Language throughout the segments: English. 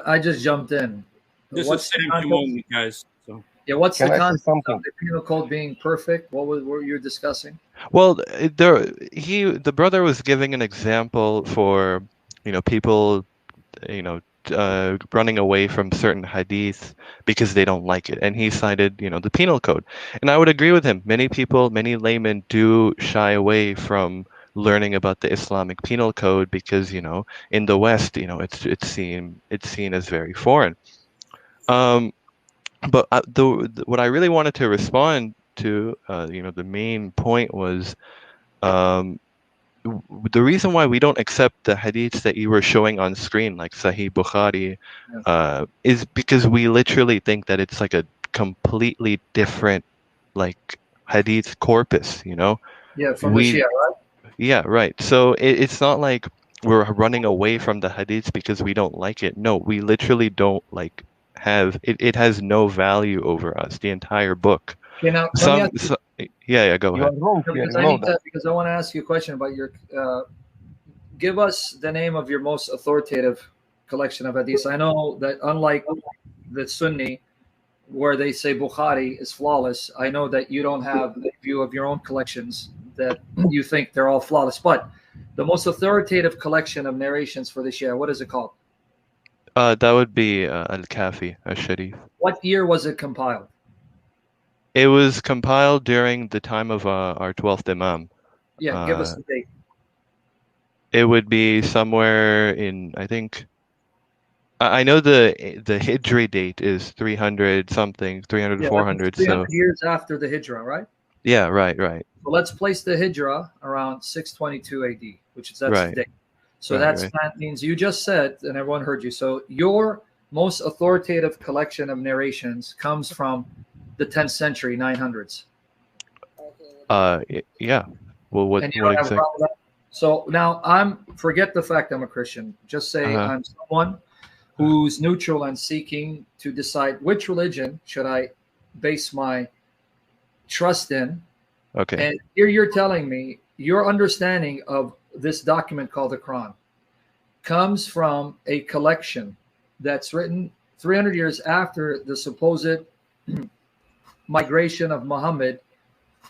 I just jumped in. This is What's the Sam context? Shamoun, guys. So Yeah, what's the Can I say context of something? the penal code being perfect? What were you discussing? Well, the brother was giving an example for, people, you know, running away from certain hadith because they don't like it, and he cited, the penal code, and I would agree with him. Many people, many laymen do shy away from learning about the Islamic penal code because, in the West, it's seen as very foreign. Um, but what I really wanted to respond to, the main point was, um, the reason why we don't accept the hadiths that you were showing on screen, like Sahih Bukhari, Yes. is because we literally think that it's like a completely different, like, hadith corpus. Yeah, from the We, Shia, right? yeah, right. So it's not like we're running away from the hadiths because we don't like it. No, we literally don't like have it. It has no value over us. The entire book. Okay, now let me Some, ask you, so, yeah, go You are ahead. wrong here. because You I know need that. to, because I want to ask you a question about your. Give us the name of your most authoritative collection of hadiths. I know that unlike the Sunni, where they say Bukhari is flawless, I know that you don't have a view of your own collections that you think they're all flawless. But the most authoritative collection of narrations for the Shia, what is it called? That would be Al-Kafi, Al-Sharif. What year was it compiled? It was compiled during the time of our 12th Imam. Yeah, give us Uh, the date. it would be somewhere in, I think, I know the Hijri date is 300 something, 300, Yeah, but it's 400. 300 So years after the Hijrah, right? yeah, right, So let's place the Hijrah around 622 AD, which is that's the right, date. So that means you just said, and everyone heard you. So your most authoritative collection of narrations comes from the 10th century, 900s. Yeah. Well, what And you don't have a exactly? problem with that? So now forget the fact I'm a Christian. Just say I'm someone who's neutral and seeking to decide which religion should I base my trust in. Okay. And here you're telling me your understanding of this document called the Quran comes from a collection that's written 300 years after the supposed migration of Muhammad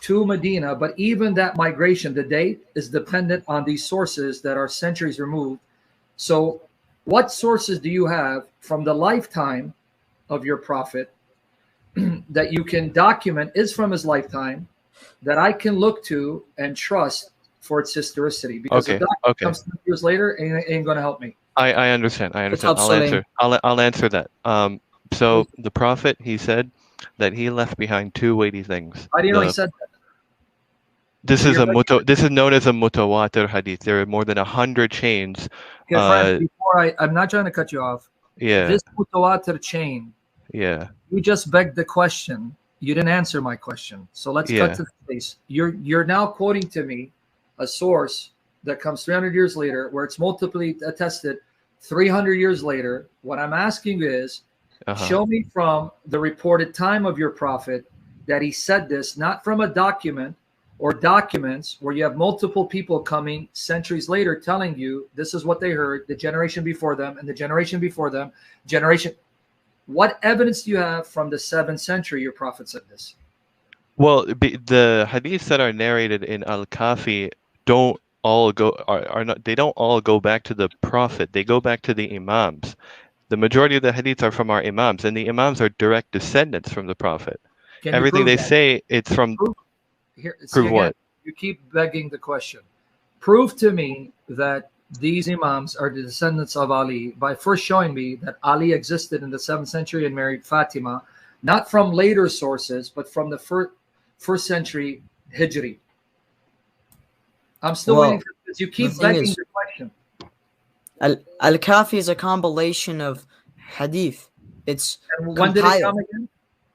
to Medina. But even that migration, the date is dependent on these sources that are centuries removed. So what sources do you have from the lifetime of your prophet that you can document is from his lifetime that I can look to and trust for its historicity? Because the document comes 2 years later and it ain't going to help me. I understand. I'll answer that. So the Prophet, he said that he left behind two weighty things. I didn't know he said that. This is known as a mutawatir hadith. There are more than 100 chains. Okay, friend, before I'm not trying to cut you off. Yeah. This mutawatir chain. Yeah. You just begged the question. You didn't answer my question. So let's cut to the chase. You're now quoting to me a source that comes 300 years later, where it's multiply attested 300 years later. What I'm asking is, show me from the reported time of your prophet that he said this, not from a document or documents where you have multiple people coming centuries later telling you this is what they heard, the generation before them and the generation before them, generation. What evidence do you have from the 7th century your prophet said this? Well, the hadiths that are narrated in Al-Kafi don't all go they don't all go back to the prophet. They go back to the imams. The majority of the hadiths are from our imams, and the imams are direct descendants from the prophet. Everything they say, it's from. Prove what? You keep begging the question. Prove to me that these imams are the descendants of Ali by first showing me that Ali existed in the 7th century and married Fatima, not from later sources, but from the first century Hijri. I'm still waiting for this. You keep begging the question. Al-Kafi is a compilation of hadith. When did it come again?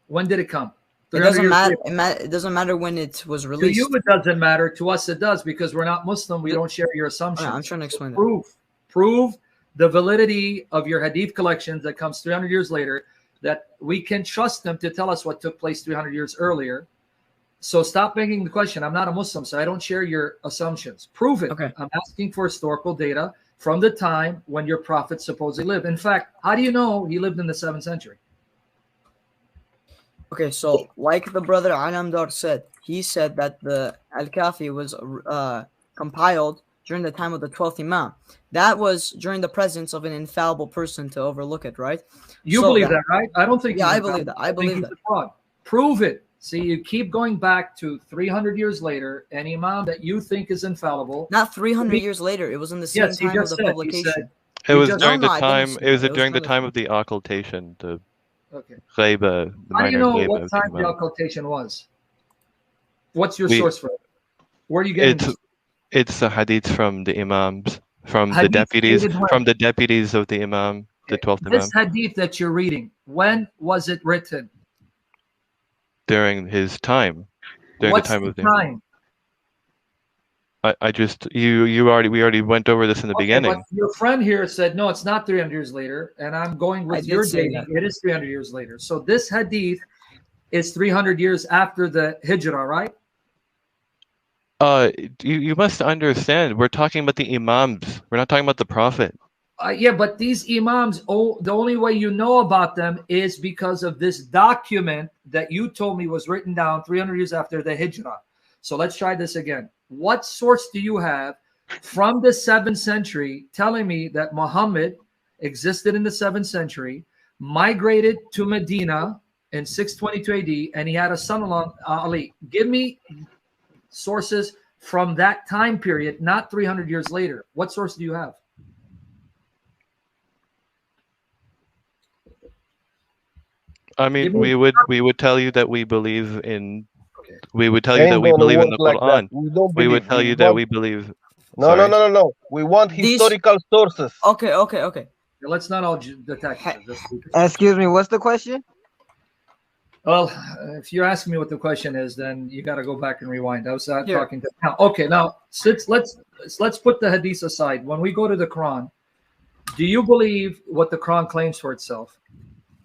When did it come? It doesn't matter. It doesn't matter when it was released. To you, it doesn't matter. To us, it does, because we're not Muslim. We don't share your assumptions. I'm trying to explain Prove the validity of your hadith collections that comes 300 years later, that we can trust them to tell us what took place 300 years earlier. So stop begging the question. I'm not a Muslim, so I don't share your assumptions. Prove it. Okay. I'm asking for historical data from the time when your prophet supposedly lived. In fact, how do you know he lived in the 7th century? Okay, so like the brother Alamdar said, he said that the Al-Kafi was compiled during the time of the 12th Imam. That was during the presence of an infallible person to overlook it, right? You believe that, right? I don't think. Yeah, I believe that. I believe that. He's a fraud. Prove it. See, you keep going back to 300 years later, an imam that you think is infallible. Not 300 years later. It was in the same time of the publication. It was during the time. It was during the time of the occultation. The ghaiba. How do you know what time the occultation was? What's your source for it? Where are you getting? It's a hadith from the imams, from the deputies of the imam, the 12th imam. This hadith that you're reading, when was it written? During his time. During What's the time of the time? We already went over this in the beginning. But your friend here said no, it's not 300 years later, and I'm going with your dating. It is 300 years later. So this hadith is 300 years after the hijrah, right? You must understand. We're talking about the imams. We're not talking about the prophet. Yeah, but these imams, the only way you know about them is because of this document that you told me was written down 300 years after the hijrah. So let's try this again. What source do you have from the 7th century telling me that Muhammad existed in the 7th century, migrated to Medina in 622 AD, and he had a son-in-law, Ali? Give me sources from that time period, not 300 years later. What source do you have? I mean, we would tell you that we believe in. We would tell you that we believe in the Quran. We would tell you that we believe. No. We want historical sources. Okay. Let's not all attack. Excuse me. What's the question? Well, if you're asking me what the question is, then you got to go back and rewind. I was talking to now. Okay, now let's put the hadith aside. When we go to the Quran, do you believe what the Quran claims for itself?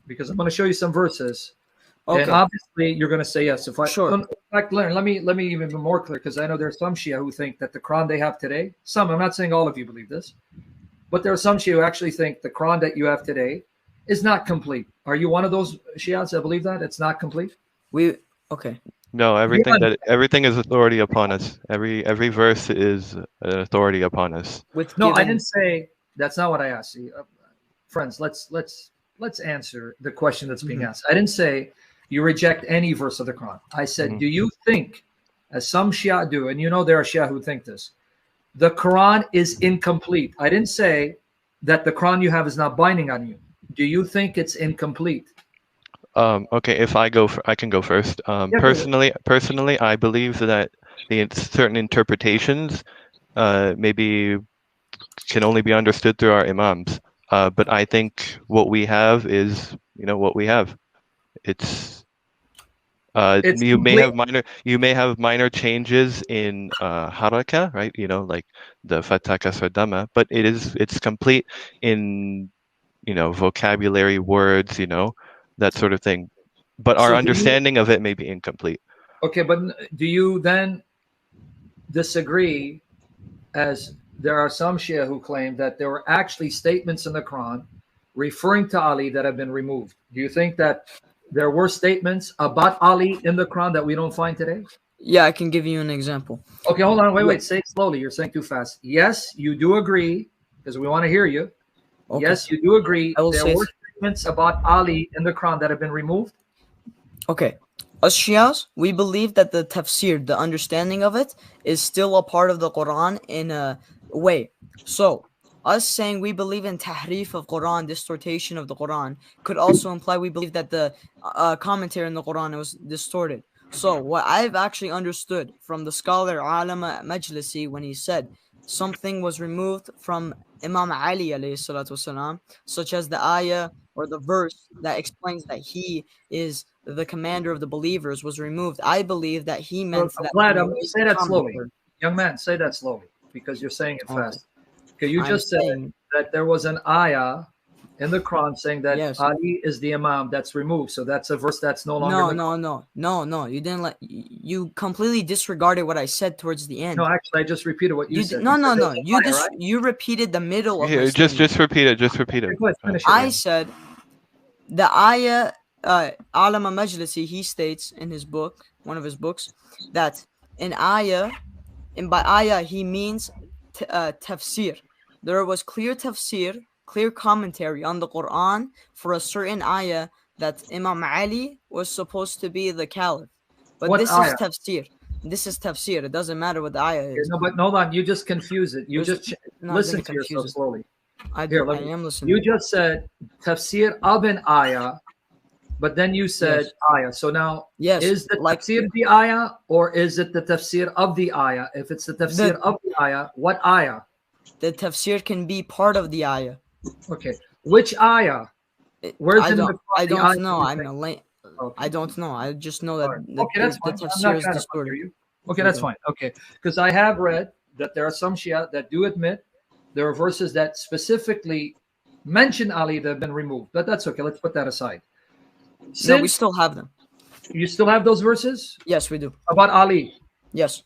Because I'm going to show you some verses, and obviously you're going to say yes. In fact, let me even be more clear, because I know there's some Shia who think that the Quran they have today. Some, I'm not saying all of you believe this, but there are some Shia who actually think the Quran that you have today is not complete. Are you one of those Shias that believe that it's not complete? No, everything is authority upon us. Every verse is an authority upon us. I didn't say that's not what I asked. See, friends, let's answer the question that's being asked. I didn't say you reject any verse of the Quran. I said, do you think, as some Shia do, and you know there are Shia who think this, the Quran is incomplete? I didn't say that the Quran you have is not binding on you. Do you think it's incomplete? Okay, if I can go first. Personally, I believe that the certain interpretations maybe can only be understood through our imams. But I think what we have is, what we have. It's you may have minor changes in haraka, right? Like the fataka sardama, but it's complete in vocabulary, words, that sort of thing. But our understanding of it may be incomplete. Okay, but do you then disagree, as there are some Shia who claim that there were actually statements in the Quran referring to Ali that have been removed? Do you think that there were statements about Ali in the Quran that we don't find today? Yeah, I can give you an example. Okay, hold on. Wait. Say it slowly. You're saying too fast. Yes, you do agree, because we want to hear you. Okay. Yes, you do agree there were statements about Ali in the Quran that have been removed? Okay. As Shias, we believe that the tafsir, the understanding of it, is still a part of the Quran in a way. So, us saying we believe in tahrif of Quran, distortion of the Quran, could also imply we believe that the commentary in the Quran was distorted. So, what I've actually understood from the scholar Alama Majlisi, when he said something was removed from Imam Ali alayhi salatu wasalam, such as the ayah or the verse that explains that he is the commander of the believers, was removed. I believe that he meant that. Say that slowly. Young man, say that slowly, because you're saying it fast. Okay, you just said that there was an ayah in the Quran saying that Yes. Ali is the Imam that's removed. So that's a verse that's no longer. No. You didn't let. You completely disregarded what I said towards the end. No, actually, I just repeated what you said. No. You said You repeated the middle of my Here, statement. just repeat it. Just repeat it. Go ahead, finish it. I said the ayah. Alama Majlisi, he states in his book, one of his books, that in ayah, and by ayah he means tafsir. There was clear tafsir, clear commentary on the Quran for a certain ayah that Imam Ali was supposed to be the caliph. But What this ayah? is tafsir. This is tafsir. It doesn't matter what the ayah is. No, but hold on. You just confuse it. You just listen to yourself slowly. I am listening. You just said tafsir of an ayah, but then you said ayah. So now, is the tafsir the ayah, or is it the tafsir of the ayah? If it's the tafsir of the ayah, what ayah? The tafsir can be part of the ayah. Okay, which ayah? Where's I don't know. Okay. I don't know. I just know that okay, that's fine. the tafsir is distorted. Okay, that's fine. Okay, because I have read that there are some Shia that do admit there are verses that specifically mention Ali that have been removed, but that's okay. Let's put that aside. No, we still have them. You still have those verses? Yes, we do. About Ali? Yes.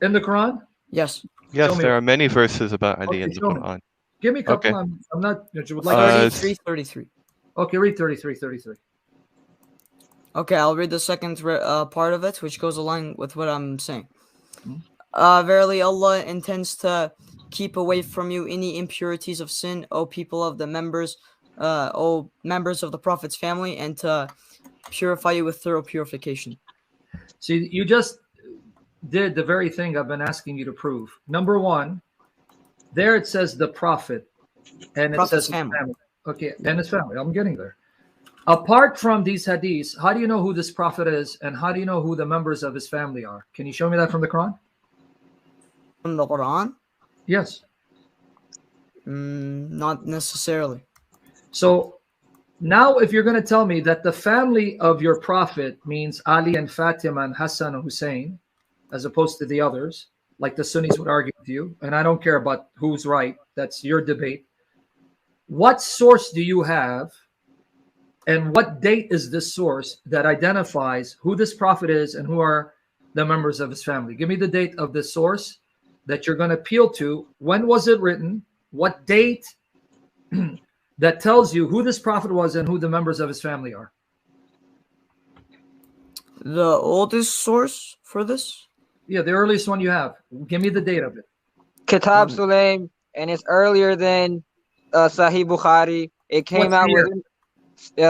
In the Quran? Yes. Yes, there are many verses about Ali in the Quran. Give me a couple. I'm not. Like 33. Okay, read 33. Okay, I'll read the second part of it, which goes along with what I'm saying. Verily, Allah intends to keep away from you any impurities of sin, O people of the members, O members of the Prophet's family, and to purify you with thorough purification. See, you just did the very thing I've been asking you to prove. Number one, there it says the Prophet, and it says family. Okay, and his family. I'm getting there. Apart from these hadiths, how do you know who this Prophet is, and how do you know who the members of his family are? Can you show me that from the Quran? From the Quran? Yes. Not necessarily. So now if you're going to tell me that the family of your Prophet means Ali and Fatima and Hassan and Hussein, as opposed to the others, like the Sunnis would argue with you, and I don't care about who's right, that's your debate. What source do you have, and what date is this source that identifies who this Prophet is and who are the members of his family? Give me the date of the source that you're going to appeal to. When was it written? What date that tells you who this Prophet was and who the members of his family are? The oldest source for this? Yeah, the earliest one you have. Give me the date of it. Kitab Sulaim, and it's earlier than Sahih Bukhari. It came out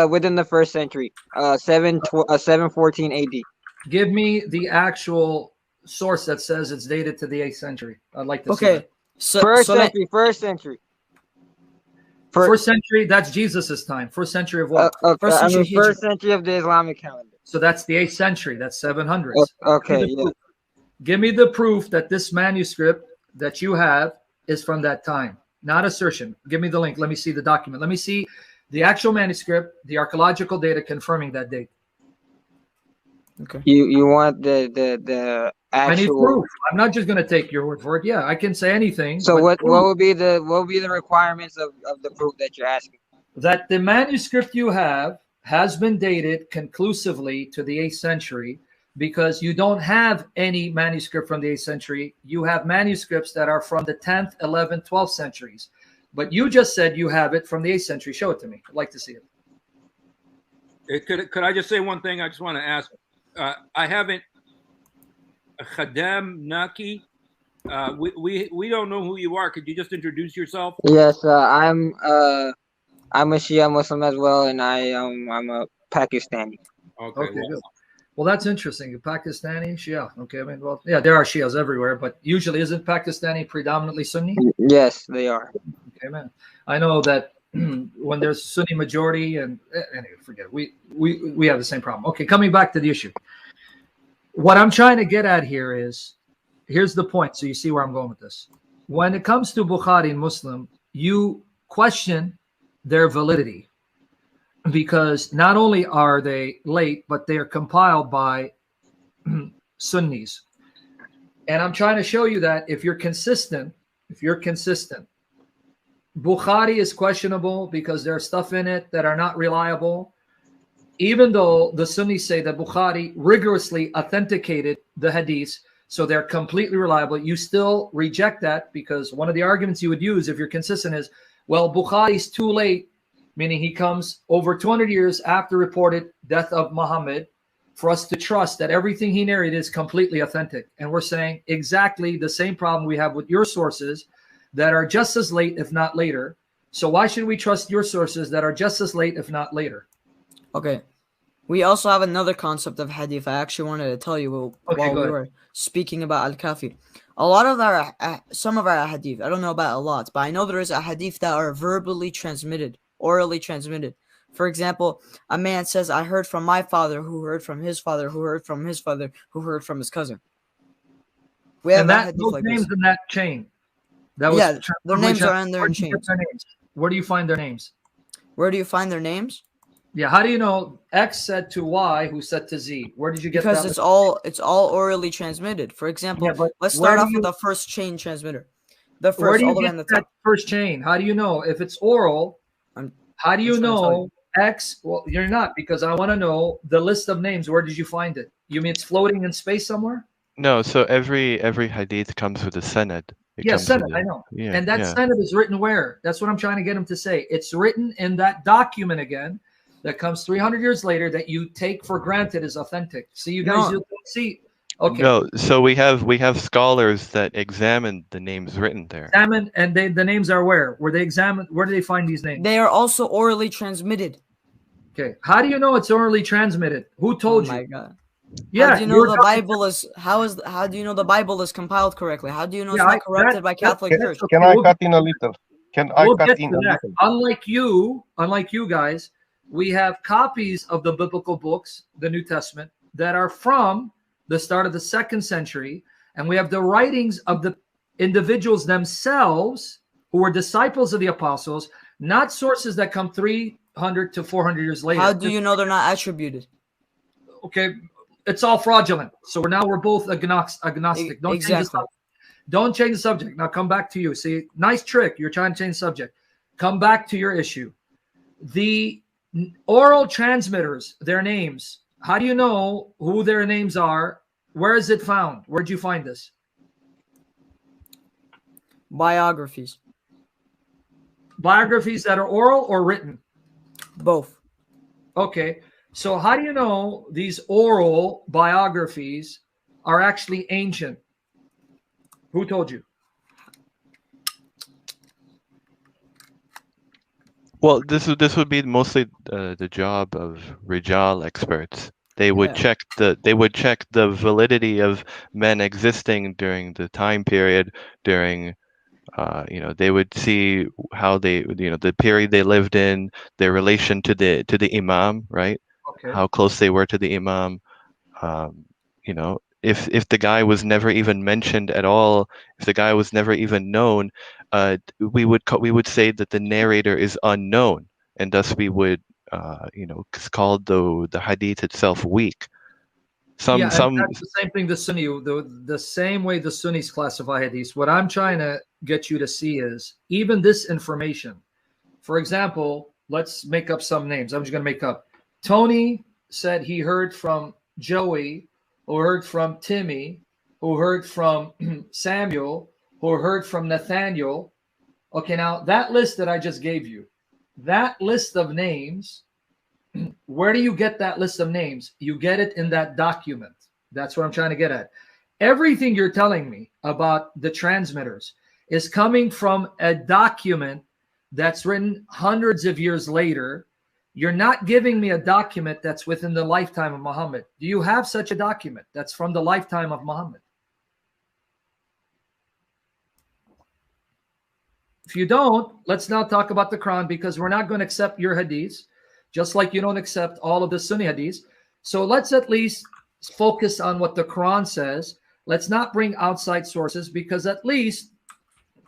within the first century, 714 AD. Give me the actual source that says it's dated to the 8th century. I'd like to see that. First century. First century, that's Jesus's time. First century of what? First century of the Islamic calendar. So that's the 8th century. That's 700s. Okay, yeah. Give me the proof that this manuscript that you have is from that time. Not assertion. Give me the link. Let me see the document. Let me see the actual manuscript, the archaeological data confirming that date. Okay. You want the actual? I need proof. I'm not just going to take your word for it. Yeah, I can say anything. So what would be the requirements of the proof that you're asking? That the manuscript you have has been dated conclusively to the 8th century, because you don't have any manuscript from the 8th century. You have manuscripts that are from the 10th, 11th, 12th centuries. But you just said you have it from the 8th century. Show it to me. I'd like to see it. Could I just say one thing? I just want to ask. I haven't. Khadam Naki. We don't know who you are. Could you just introduce yourself? Yes, I'm a Shia Muslim as well, and I'm a Pakistani. Okay, good. Well, that's interesting. Pakistani Shia. Okay, I mean, well, yeah, there are Shias everywhere, but usually isn't Pakistani predominantly Sunni? Yes, they are. Okay, man. I know that when there's Sunni majority, and anyway, forget it. We have the same problem. Okay, coming back to the issue. What I'm trying to get at here is, here's the point, so you see where I'm going with this. When it comes to Bukhari and Muslim, you question their validity, because not only are they late, but they are compiled by Sunnis. And I'm trying to show you that if you're consistent, Bukhari is questionable because there's stuff in it that are not reliable. Even though the Sunnis say that Bukhari rigorously authenticated the hadiths, so they're completely reliable, you still reject that because one of the arguments you would use if you're consistent is, well, Bukhari's too late, meaning he comes over 200 years after reported death of Muhammad, for us to trust that everything he narrated is completely authentic. And we're saying exactly the same problem we have with your sources that are just as late, if not later. So why should we trust your sources that are just as late, if not later? Okay. We also have another concept of hadith I actually wanted to tell you while we were speaking about Al-Kafi. A lot of our, some of our hadith, I don't know about a lot, but I know there is a hadith that are verbally transmitted, orally transmitted. For example, a man says, I heard from my father, who heard from his father, who heard from his father, who heard from his cousin. We have and those like names in that chain. That was their names are in their chains. Where do you find their names? Where do you find their names? Yeah, how do you know X said to Y, who said to Z? Where did you get that? Because it's all orally transmitted. For example, let's start off with the first chain transmitter. The first, all the way on the top. First chain. How do you know if it's oral? How do you know X? Well, you're not, because I want to know the list of names. Where did you find it? You mean it's floating in space somewhere? No. So every hadith comes with a sanad. Sanad, I know. Yeah, and that sanad is written where? That's what I'm trying to get him to say. It's written in that document again that comes 300 years later that you take for granted is authentic. See, you guys see. Okay. No, so we have scholars that examine the names written there. Examine, and the names are where? Where they examine? Where do they find these names? They are also orally transmitted. Okay. How do you know it's orally transmitted? Who told you? Oh my God. Yeah. How do you know the Bible is? How do you know the Bible is compiled correctly? How do you know it's not corrupted by Catholic Church? Can I cut in a little? Can I cut in a little? Unlike you guys, we have copies of the biblical books, the New Testament, that are from the start of the 2nd century, and we have the writings of the individuals themselves who were disciples of the apostles, not sources that come 300 to 400 years later. How do you know they're not attributed? Okay, it's all fraudulent. So we're both agnostic. Don't change the subject. Don't change the subject. Now come back to you. See, nice trick. You're trying to change the subject. Come back to your issue. The oral transmitters, their names. How do you know who their names are? Where is it found? Where'd you find this? Biographies. Biographies that are oral or written? Both. Okay. So how do you know these oral biographies are actually ancient? Who told you? Well, this would be mostly the job of Rijal experts. They would check the validity of men existing during the time period, during they would see how they, the period they lived in, their relation to the imam, right? Okay. How close they were to the imam. If the guy was never even mentioned at all, if the guy was never even known, we would say that the narrator is unknown, and thus we would call the hadith itself weak. That's the same thing the Sunni, the same way the Sunnis classify hadith. What I'm trying to get you to see is even this information. For example, let's make up some names. I'm just going to make up. Tony said he heard from Joey, who heard from Timmy, who heard from Samuel, who heard from Nathaniel. Okay, now that list that I just gave you, that list of names, where do you get that list of names? You get it in that document. That's what I'm trying to get at. Everything you're telling me about the transmitters is coming from a document that's written hundreds of years later. You're not giving me a document that's within the lifetime of Muhammad. Do you have such a document that's from the lifetime of Muhammad? If you don't, let's now talk about the Quran, because we're not going to accept your hadiths, just like you don't accept all of the Sunni hadiths. So let's at least focus on what the Quran says. Let's not bring outside sources, because at least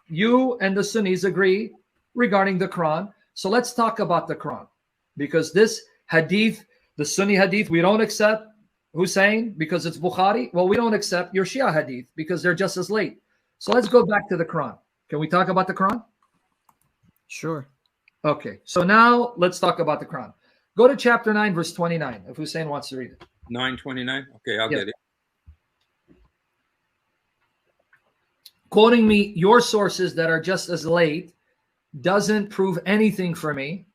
you and the Sunnis agree regarding the Quran. So let's talk about the Quran, because this hadith, the Sunni hadith, we don't accept Hussein because it's Bukhari. Well, we don't accept your Shia hadith because they're just as late. So let's go back to the Quran. Can we talk about the Quran? Sure. Okay, so now let's talk about the Quran. Go to chapter 9, verse 29, if Hussein wants to read it. 9:29. Okay, I'll get it. Quoting me your sources that are just as late doesn't prove anything for me.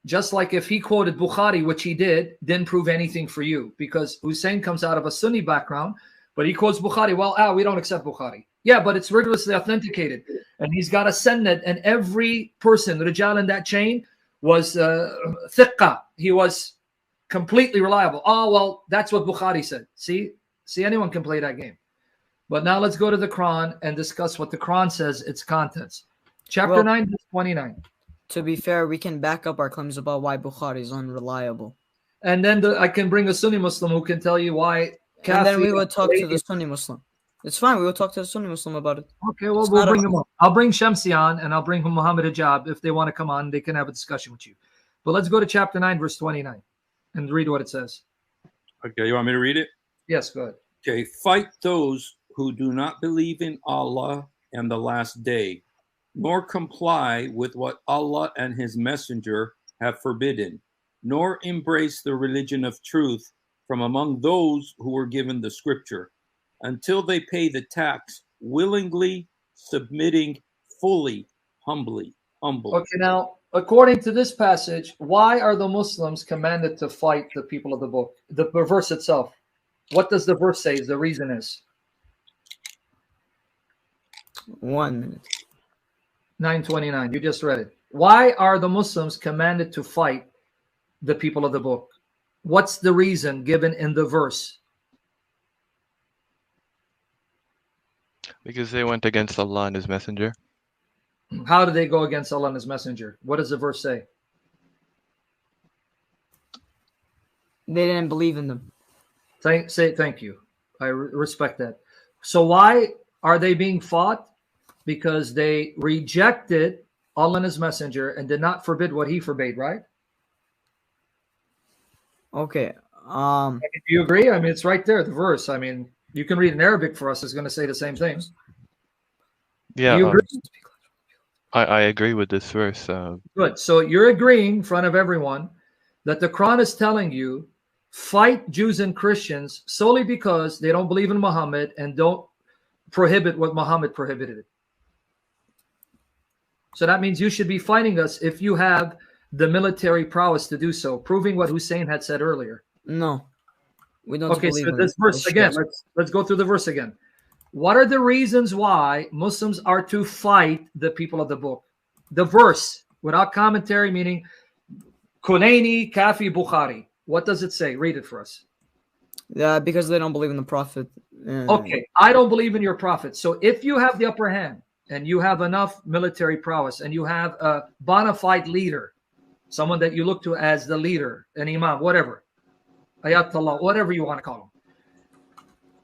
Just like if he quoted Bukhari, which he didn't prove anything for you, because Hussein comes out of a Sunni background, but he quotes Bukhari. Well, we don't accept Bukhari. Yeah, but it's rigorously authenticated, and he's got a sanad, and every person, Rijal in that chain, was thiqqa. He was completely reliable. Oh, well, that's what Bukhari said. See, anyone can play that game. But now let's go to the Quran and discuss what the Quran says, its contents. Chapter 9, verse 29. To be fair, we can back up our claims about why Bukhari is unreliable. And then I can bring a Sunni Muslim who can tell you why. And then we would talk to the Sunni Muslim. It's fine. We will talk to the Sunni Muslim about it. Okay, well, we'll bring him on. I'll bring Shamsi on, and I'll bring Muhammad Hijab. If they want to come on, they can have a discussion with you. But let's go to chapter 9, verse 29, and read what it says. Okay, you want me to read it? Yes, go ahead. Okay, fight those who do not believe in Allah and the last day, nor comply with what Allah and his messenger have forbidden, nor embrace the religion of truth from among those who were given the scripture, until they pay the tax willingly, submitting fully, humbly. Okay, now, according to this passage, why are the Muslims commanded to fight the people of the book? The verse itself. What does the verse say? The reason is 1 minute. 9:29. You just read it. Why are the Muslims commanded to fight the people of the book? What's the reason given in the verse? Because they went against Allah and his messenger. How do they go against Allah and his messenger? What does the verse say? They didn't believe in them. Thank you. I respect that. So why are they being fought? Because they rejected Allah and his messenger and did not forbid what he forbade, right? Okay. Do you agree? I mean, it's right there, the verse. I mean, you can read in Arabic for us. It's going to say the same thing. Yeah. Do you agree? I agree with this verse. Good. So you're agreeing in front of everyone that the Quran is telling you fight Jews and Christians solely because they don't believe in Muhammad and don't prohibit what Muhammad prohibited. So that means you should be fighting us if you have the military prowess to do so, proving what Hussein had said earlier. No, we don't. Okay, so this verse again. Let's go through the verse again. What are the reasons why Muslims are to fight the people of the book? The verse, without commentary, meaning Kunaini, Kafi, Bukhari. What does it say? Read it for us. Because they don't believe in the Prophet. Okay, I don't believe in your Prophet. So if you have the upper hand and you have enough military prowess and you have a bona fide leader, someone that you look to as the leader, an imam, whatever, ayatollah, whatever you want to call him,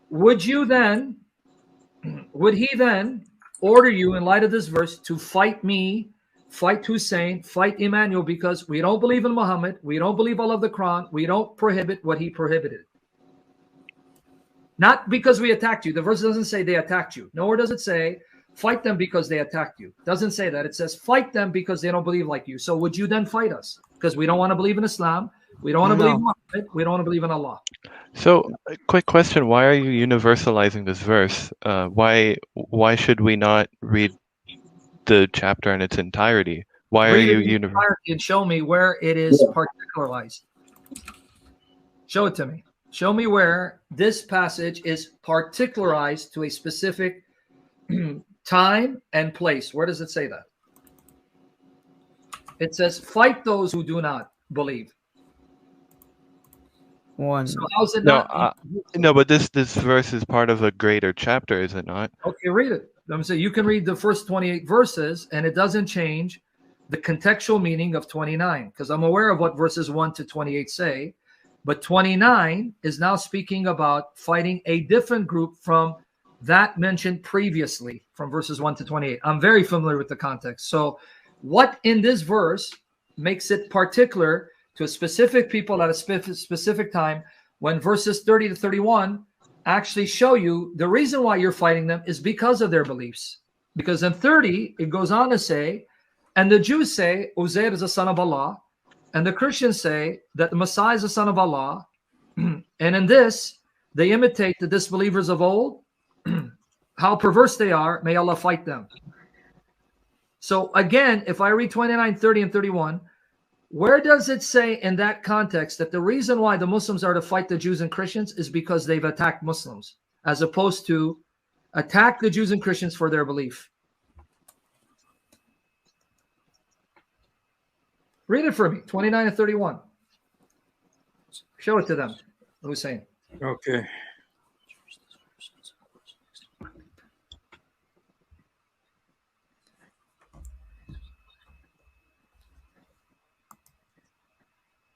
would he then order you, in light of this verse, to fight me, fight Hussein, fight Emmanuel, because we don't believe in Muhammad, we don't believe all of the Quran, we don't prohibit what he prohibited? Not because we attacked you. The verse doesn't say they attacked you. Nor does it say fight them because they attacked you. It doesn't say that. It says fight them because they don't believe like you. So would you then fight us? Because we don't want to believe in Islam. We don't want to believe in Muhammad. We don't want to believe in Allah. So, a quick question: why are you universalizing this verse? Why should we not read the chapter in its entirety? Why are you universalizing? And show me where it is particularized. Show it to me. Show me where this passage is particularized to a specific time and place. Where does it say that? It says, fight those who do not believe. So how's it not? No, but this verse is part of a greater chapter, is it not? Okay, read it. I'm saying you can read the first 28 verses, and it doesn't change the contextual meaning of 29, because I'm aware of what verses 1 to 28 say. But 29 is now speaking about fighting a different group from that mentioned previously from verses 1 to 28. I'm very familiar with the context. So what in this verse makes it particular to a specific people at a specific time, when verses 30 to 31 actually show you the reason why you're fighting them is because of their beliefs? Because in 30, it goes on to say, And the Jews say Uzair is the son of Allah, and the Christians say that the Messiah is the son of Allah. And in this, they imitate the disbelievers of old. How perverse they are, may Allah fight them. So again, if I read 29, 30, and 31, where does it say in that context that the reason why the Muslims are to fight the Jews and Christians is because they've attacked Muslims, as opposed to attack the Jews and Christians for their belief? Read it for me, 29 and 31. Show it to them, Hussein. Okay.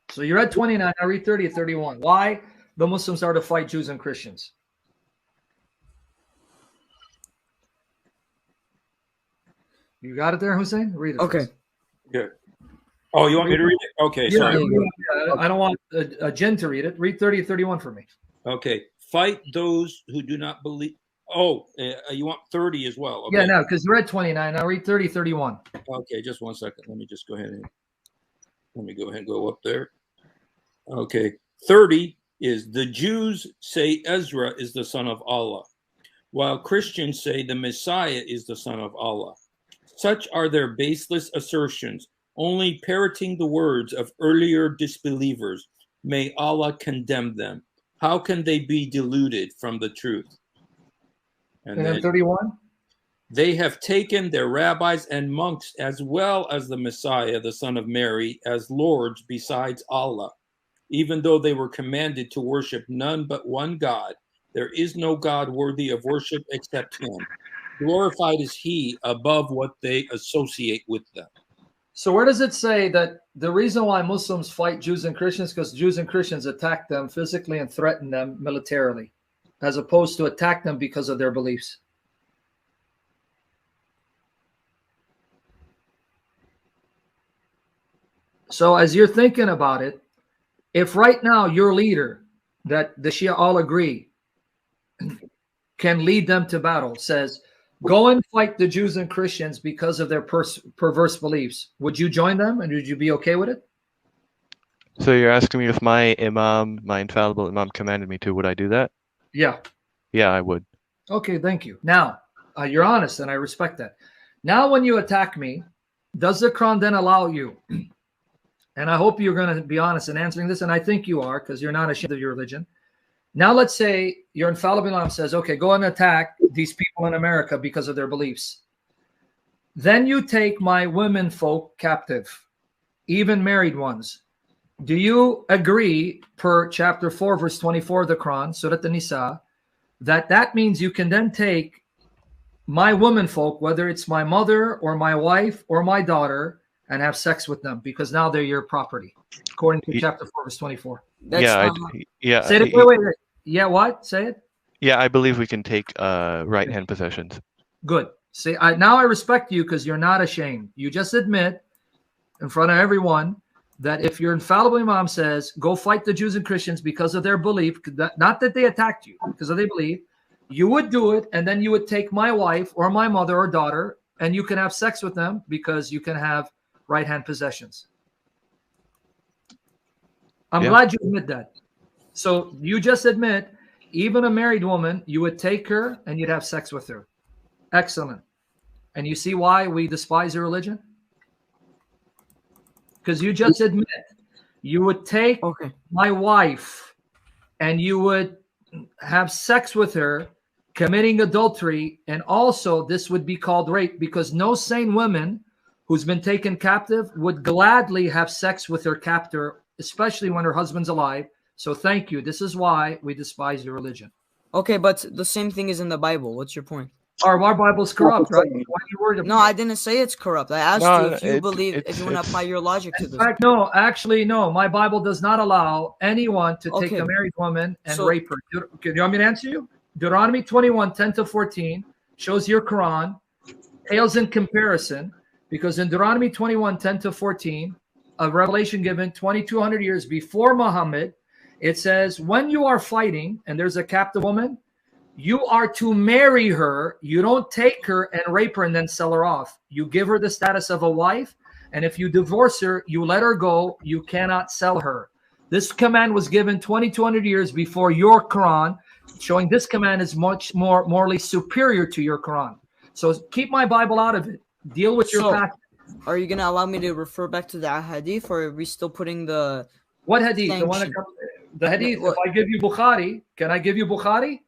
So you read 29, I read 30 and 31. Why the Muslims are to fight Jews and Christians? You got it there, Hussein? Read it. Okay. First. Good. Oh, you want me to read it? Okay, Yeah, sorry. I don't want a jinn to read it. Read 30 and 31 for me. Okay. Fight those who do not believe. Oh, you want 30 as well. Okay. Yeah, no, because you read 29. Now read 30, 31. Okay, just 1 second. Let me just go ahead and go up there. Okay. 30 is the Jews say Ezra is the son of Allah, while Christians say the Messiah is the son of Allah. Such are their baseless assertions, only parroting the words of earlier disbelievers. May Allah condemn them. How can they be deluded from the truth? And then 31? They have taken their rabbis and monks as well as the Messiah, the son of Mary, as lords besides Allah. Even though they were commanded to worship none but one God, there is no God worthy of worship except him. Glorified is he above what they associate with them. So where does it say that the reason why Muslims fight Jews and Christians because Jews and Christians attack them physically and threaten them militarily, as opposed to attack them because of their beliefs? So as you're thinking about it, if right now your leader, that the Shia all agree, can lead them to battle, says, go and fight the Jews and Christians because of their perverse beliefs, would you join them and would you be okay with it? So you're asking me if my imam, my infallible imam, commanded me to, would I do that? Yeah. Yeah, I would. Okay, thank you. Now, you're honest and I respect that. Now, when you attack me, does the Quran then allow you, and I hope you're going to be honest in answering this, and I think you are because you're not ashamed of your religion. Now, let's say your infallible imam says, okay, go and attack these people in America because of their beliefs. Then you take my women folk captive, even married ones. Do you agree, per chapter 4, verse 24 of the Quran, Surat An-Nisa, that means you can then take my women folk, whether it's my mother or my wife or my daughter, and have sex with them because now they're your property, according to chapter 4, verse 24. Yeah, Say it. Wait. Yeah, what? Say it. Yeah, I believe we can take right-hand possessions. Good. See, now I respect you because you're not ashamed. You just admit in front of everyone that if your infallible imam says, go fight the Jews and Christians because of their belief, not that they attacked you, because of their belief, you would do it, and then you would take my wife or my mother or daughter, and you can have sex with them because you can have right-hand possessions. I'm glad you admit that. So you just admit, even a married woman, you would take her and you'd have sex with her. Excellent. And you see why we despise your religion? Because you just admit you would take my wife and you would have sex with her, committing adultery, and also this would be called rape because no sane woman who's been taken captive would gladly have sex with her captor, especially when her husband's alive. So thank you. This is why we despise your religion. Okay, but the same thing is in the Bible. What's your point? Our Bible's corrupt, right? Why are you worried about No, I didn't say it's corrupt. I asked you if you believe, if you want to apply your logic to this. In fact, no, actually, no. My Bible does not allow anyone to take a married woman and rape her. Do you want me to answer you? Deuteronomy 21, 10-14 shows your Quran pales in comparison because in Deuteronomy 21, 10-14, a revelation given 2,200 years before Muhammad, it says, when you are fighting and there's a captive woman, You are to marry her. You don't take her and rape her and then sell her off. You give her the status of a wife. And if you divorce her, you let her go. You cannot sell her. This command was given 2,200 years before your Quran, showing this command is much more morally superior to your Quran. So keep my Bible out of it. Deal with your past. Are you going to allow me to refer back to the hadith, or are we still putting the... What hadith? The one that comes, the hadith. If I give you Bukhari, can I give you Bukhari?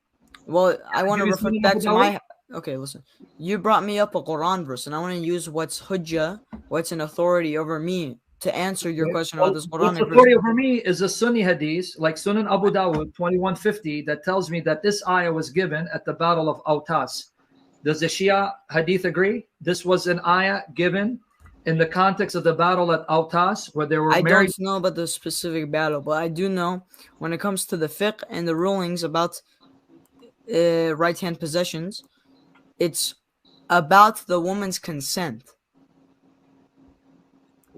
Well, I want to refer back to my... Okay, listen. You brought me up a Quran verse, and I want to use what's hujjah, what's an authority over me, to answer your question about this Quran. What's authority over me is a Sunni hadith, like Sunan Abu Dawud 2150, that tells me that this ayah was given at the Battle of Autas. Does the Shia hadith agree? This was an ayah given in the context of the battle at Autas, where they were married. I don't know about the specific battle, but I do know when it comes to the fiqh and the rulings about right-hand possessions, it's about the woman's consent.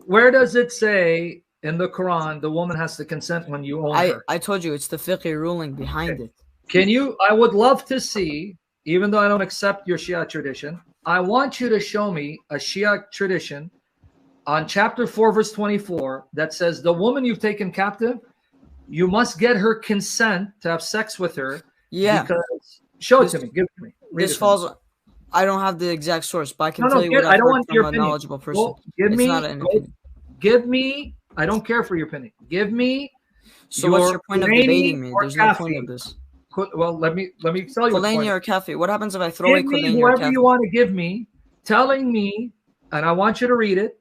Where does it say in the Quran the woman has to consent when you own her? I told you it's the fiqh ruling behind it. Can you? I would love to see, even though I don't accept your Shia tradition, I want you to show me a Shia tradition on chapter 4, verse 24 that says the woman you've taken captive, you must get her consent to have sex with her. Yeah. Because, show it to me. Give it to me. This falls. I don't have the exact source, but I can tell you what I've heard from a knowledgeable person. Well, give me. I don't care for your opinion. Give me. So what's your point of debating me? There's no point of this. Well, let me tell you. Kulani or Kafi? What happens if I throw a Kulani or whoever you want to give me, telling me, and I want you to read it,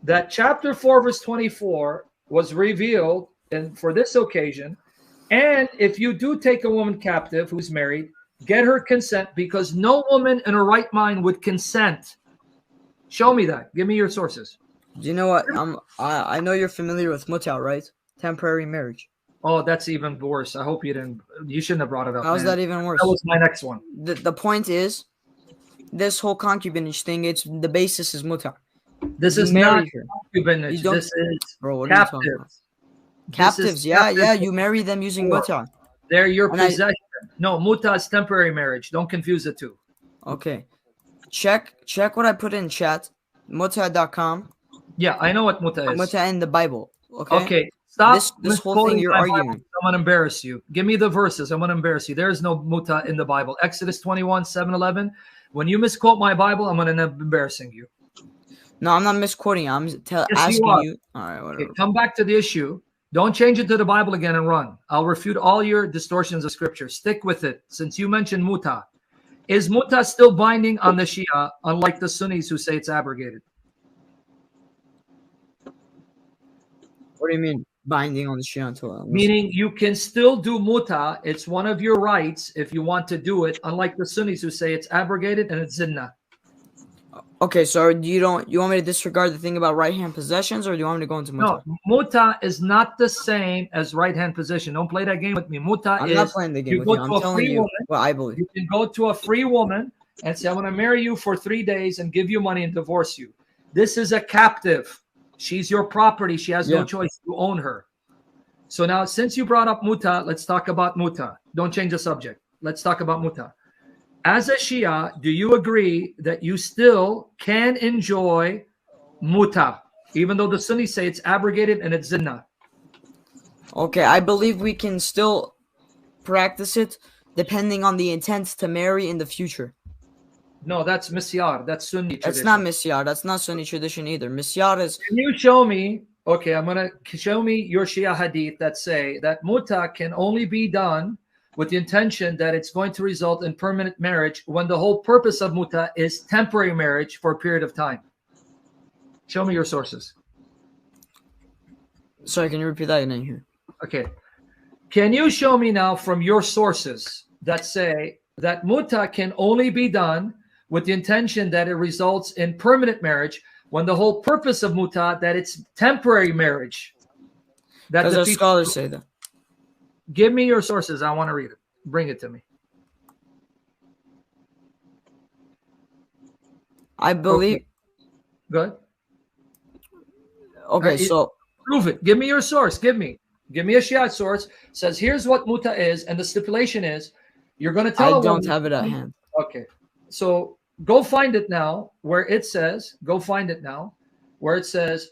that chapter 4, verse 24 was revealed and for this occasion. And if you do take a woman captive who's married, get her consent, because no woman in her right mind would consent. Show me that. Give me your sources. Do you know what? I know you're familiar with muta, right? Temporary marriage. Oh, that's even worse. I hope you didn't. You shouldn't have brought it up. How's that even worse? That was my next one. The point is, this whole concubinage thing. It's the basis is muta. This is not concubinage. This is captives. Captives, yeah. You marry them using muta. They're your possession. No, muta is temporary marriage. Don't confuse the two. Okay. Check what I put in chat. Muta.com. Yeah, I know what muta is. Muta in the Bible. Okay. Stop this whole thing you're arguing. I'm gonna embarrass you. Give me the verses. I'm gonna embarrass you. There is no muta in the Bible. Exodus 21, 7-11. When you misquote my Bible, I'm gonna end up embarrassing you. No, I'm not misquoting. I'm asking you. All right, whatever. Okay, come back to the issue. Don't change it to the Bible again and run. I'll refute all your distortions of scripture. Stick with it. Since you mentioned muta, is muta still binding on the Shia, unlike the Sunnis who say it's abrogated? What do you mean binding on the Shia until? Meaning you can still do muta. It's one of your rights if you want to do it, unlike the Sunnis who say it's abrogated and it's zinnah. Okay, so you want me to disregard the thing about right-hand possessions, or do you want me to go into muta? No, muta is not the same as right-hand possession. Don't play that game with me. Muta I'm not playing the game with you. I'm telling you what I believe. You can go to a free woman and say, I want to marry you for 3 days and give you money and divorce you. This is a captive. She's your property. She has no choice. You own her. So now, since you brought up muta, let's talk about muta. Don't change the subject. Let's talk about muta. As a Shia, do you agree that you still can enjoy muta, even though the Sunnis say it's abrogated and it's zinnah? Okay, I believe we can still practice it depending on the intent to marry in the future. No, that's misyar. That's Sunni tradition. That's not misyar. That's not Sunni tradition either. Misyar is... Can you show me... Okay, I'm going to show me your Shia hadith that say that muta can only be done with the intention that it's going to result in permanent marriage when the whole purpose of muta is temporary marriage for a period of time. Show me your sources. Sorry, can you repeat that? I didn't hear. Okay. Can you show me now from your sources that say that muta can only be done with the intention that it results in permanent marriage when the whole purpose of muta, that it's temporary marriage? Does the scholars say that? Give me your sources. I want to read it. Bring it to me. I believe. Okay. Good. Okay, so prove it. Give me your source. Give me a Shia source. Says here's what muta is, and the stipulation is You're going to tell I a don't woman, have it at hand. Okay. So go find it now where it says, go find it now where it says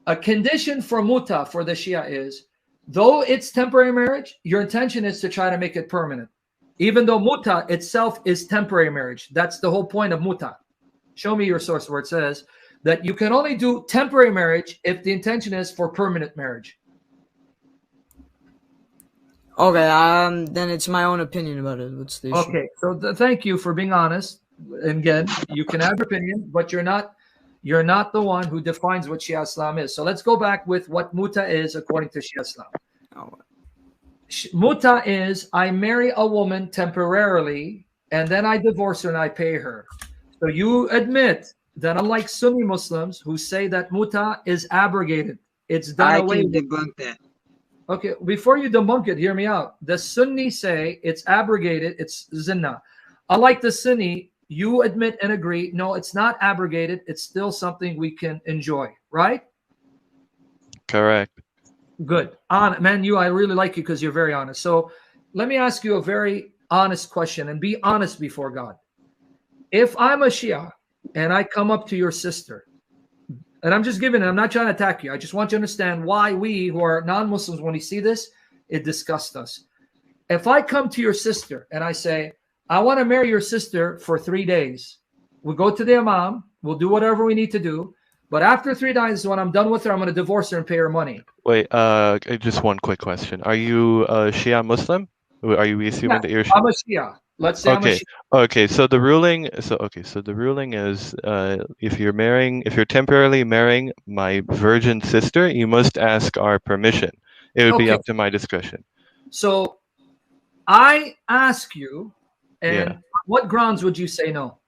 a condition for muta for the Shia is, though it's temporary marriage, your intention is to try to make it permanent. Even though muta itself is temporary marriage. That's the whole point of muta. Show me your source where it says that you can only do temporary marriage if the intention is for permanent marriage. Okay, then it's my own opinion about it. What's the issue? Okay, so thank you for being honest. And again, you can have your opinion, but you're not the one who defines what Shia Islam is. So let's go back with what muta is according to Shia Islam. Oh. Muta is I marry a woman temporarily and then I divorce her and I pay her. So you admit that unlike Sunni Muslims who say that muta is abrogated, it's done away with. I can debunk that. Okay, before you debunk it, hear me out. The Sunni say it's abrogated, it's zina. Unlike the Sunni, you admit and agree, no, it's not abrogated, it's still something we can enjoy, right? Correct. Good. Man, I really like you because you're very honest. So let me ask you a very honest question and be honest before God. If I'm a Shia and I come up to your sister, and I'm just giving it, I'm not trying to attack you. I just want you to understand why we who are non-Muslims, when we see this, it disgusts us. If I come to your sister and I say, I want to marry your sister for 3 days, we'll go to the imam, we'll do whatever we need to do. But after 3 days, when I'm done with her, I'm going to divorce her and pay her money. Wait, just one quick question. Are you a Shia Muslim? Are you assuming that you're Shia? I'm a Shia. Let's say I'm a Shia. Okay, so the ruling is if you're temporarily marrying my virgin sister, you must ask our permission. It would be up to my discretion. So I ask you, and what grounds would you say no?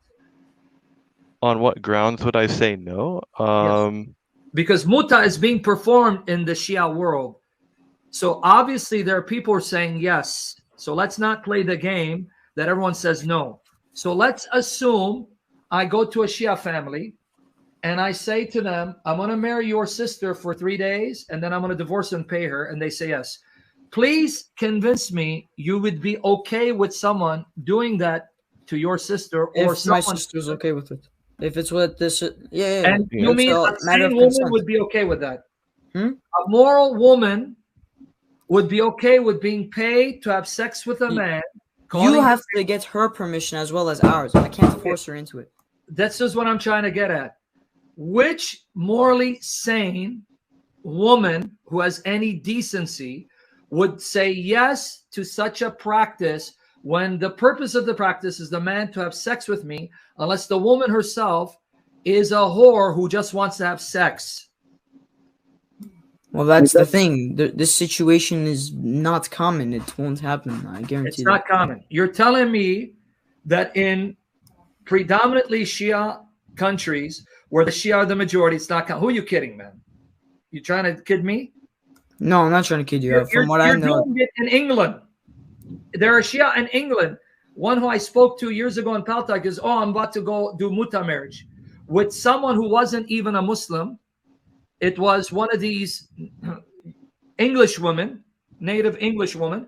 On what grounds would I say no? Yes. Because muta is being performed in the Shia world. So obviously there are people who are saying yes. So let's not play the game that everyone says no. So let's assume I go to a Shia family and I say to them, I'm going to marry your sister for 3 days and then I'm going to divorce her and pay her. And they say yes. Please convince me you would be okay with someone doing that to your sister, or if my sister's okay with it. If it's what this, And you mean a sane woman would be okay with that? A moral woman would be okay with being paid to have sex with a man. You have to get her permission as well as ours. I can't force her into it. That's just what I'm trying to get at. Which morally sane woman who has any decency would say yes to such a practice when the purpose of the practice is the man to have sex with me, unless the woman herself is a whore who just wants to have sex? Well, that's the thing. This situation is not common. It won't happen. I guarantee. It's not common. You're telling me that in predominantly Shia countries where the Shia are the majority, it's not common. Who are you kidding, man? You trying to kid me? No, I'm not trying to kid you. From what I know, you're doing it in England. There are Shia in England. One who I spoke to years ago in Paltak is, I'm about to go do muta marriage with someone who wasn't even a Muslim. It was one of these English women, native English woman.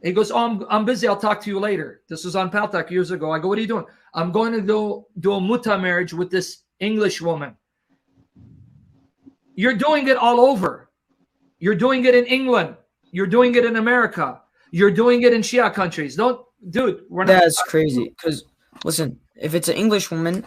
He goes, I'm busy. I'll talk to you later. This was on Paltak years ago. I go, what are you doing? I'm going to go do a muta marriage with this English woman. You're doing it all over. You're doing it in England. You're doing it in America. You're doing it in Shia countries. That's crazy. Because listen, if it's an English woman,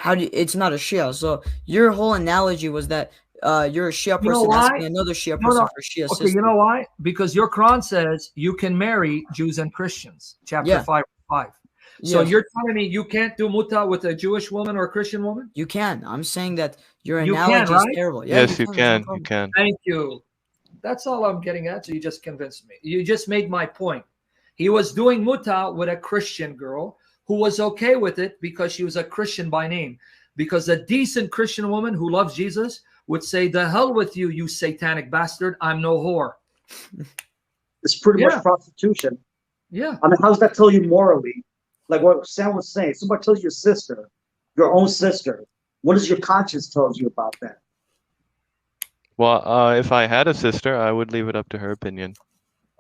it's not a Shia. So your whole analogy was that you're a Shia person asking another Shia person for Shia sister. You know why? Because your Quran says you can marry Jews and Christians. Chapter 5. So you're telling me you can't do muta with a Jewish woman or a Christian woman? You can. I'm saying that your analogy is terrible. Yeah, yes, you can. You can. Thank you. That's all I'm getting at. So you just convinced me. You just made my point. He was doing muta with a Christian girl who was okay with it because she was a Christian by name. Because a decent Christian woman who loves Jesus would say, the hell with you, you satanic bastard. I'm no whore. It's pretty much prostitution. Yeah. I mean, how does that tell you morally? Like what Sam was saying, somebody tells your sister, your own sister, what does your conscience tell you about that? Well, if I had a sister, I would leave it up to her opinion.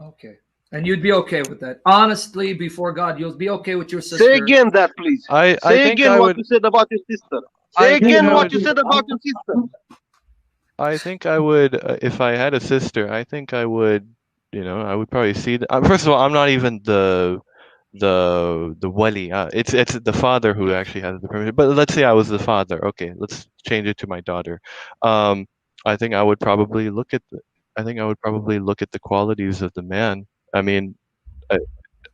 Okay. And you'd be okay with that. Honestly, before God, you'll be okay with your sister. Say again that, please. I Say think again I what would. you said about your sister. I Say think again I what would. you said about your sister. I think I would, if I had a sister, I think I would, I would probably see the, first of all, I'm not even the wali. It's the father who actually has the permission. But let's say I was the father. Okay, let's change it to my daughter. Um, I think I would probably look at the qualities of the man. I mean,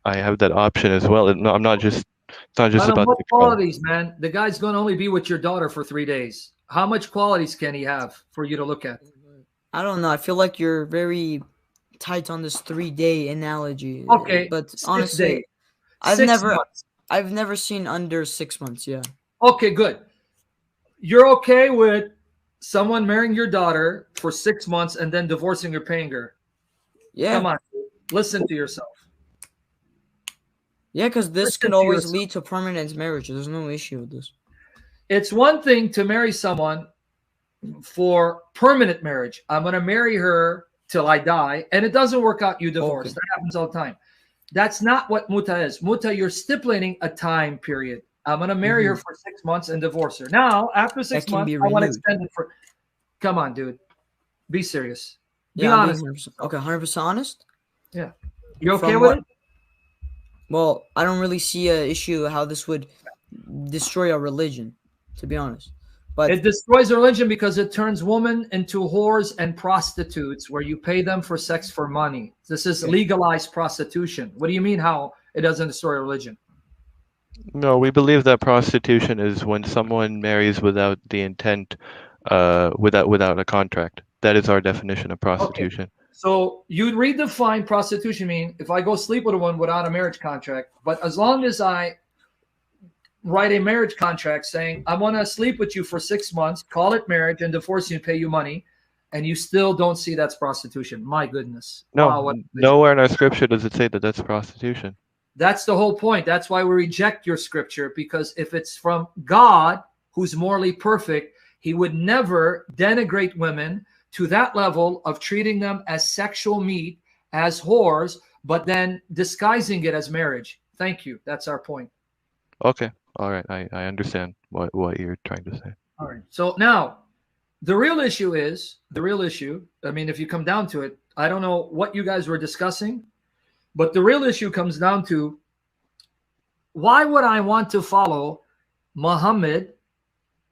I have that option as well. No, I'm not just. It's not just Out of about what the girl. qualities, man? The guy's going to only be with your daughter for 3 days. How much qualities can he have for you to look at? I don't know. I feel like you're very tight on this 3-day analogy. Okay, But 6 honestly, days. I've 6 months. never seen under 6 months. Yeah. Okay, good. You're okay with someone marrying your daughter for 6 months and then divorcing or paying her? Yeah. Come on, listen to yourself. Yeah, because this Listen could to always yourself. lead to permanent marriage. There's no issue with this. It's one thing to marry someone for permanent marriage. I'm going to marry her till I die, and it doesn't work out, you divorce. Okay. That happens all the time. That's not what muta is. Muta, you're stipulating a time period. I'm going to marry her for 6 months and divorce her. Now, after 6 That can months, be I want to renewed. extend it for. Come on, dude. Be serious. Be Yeah, I'm honest. being 100%. Okay, 100% honest. Yeah. You okay From with what- it? Well, I don't really see an issue how this would destroy our religion, to be honest. But It destroys religion because it turns women into whores and prostitutes where you pay them for sex for money. This is legalized prostitution. What do you mean how it doesn't destroy religion? No, we believe that prostitution is when someone marries without the intent, without a contract. That is our definition of prostitution. So you'd redefine prostitution mean if I go sleep with a woman without a marriage contract, but as long as I write a marriage contract saying I want to sleep with you for 6 months, call it marriage, and divorce you and pay you money, and you still don't see that's prostitution. My goodness. No, Wow, nowhere in our scripture does it say that that's prostitution. That's the whole point. That's why we reject your scripture, because if it's from God, who's morally perfect, he would never denigrate women to that level of treating them as sexual meat, as whores, but then disguising it as marriage. Thank you. That's our point. Okay, all right, I understand what you're trying to say. All right. So now, the real issue, I mean, if you come down to it, I don't know what you guys were discussing, but the real issue comes down to why would I want to follow Muhammad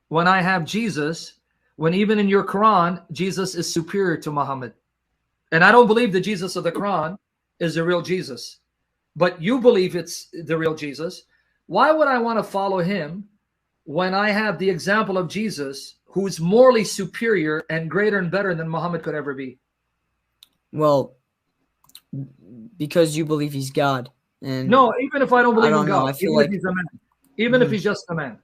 when I have Jesus, when even in your Quran, Jesus is superior to Muhammad? And I don't believe the Jesus of the Quran is the real Jesus, but you believe it's the real Jesus. Why would I want to follow him when I have the example of Jesus who's morally superior and greater and better than Muhammad could ever be? well, because you believe he's God. And No, even if I don't believe I don't in know. God, I feel even like if he's a man, even if he's just a man,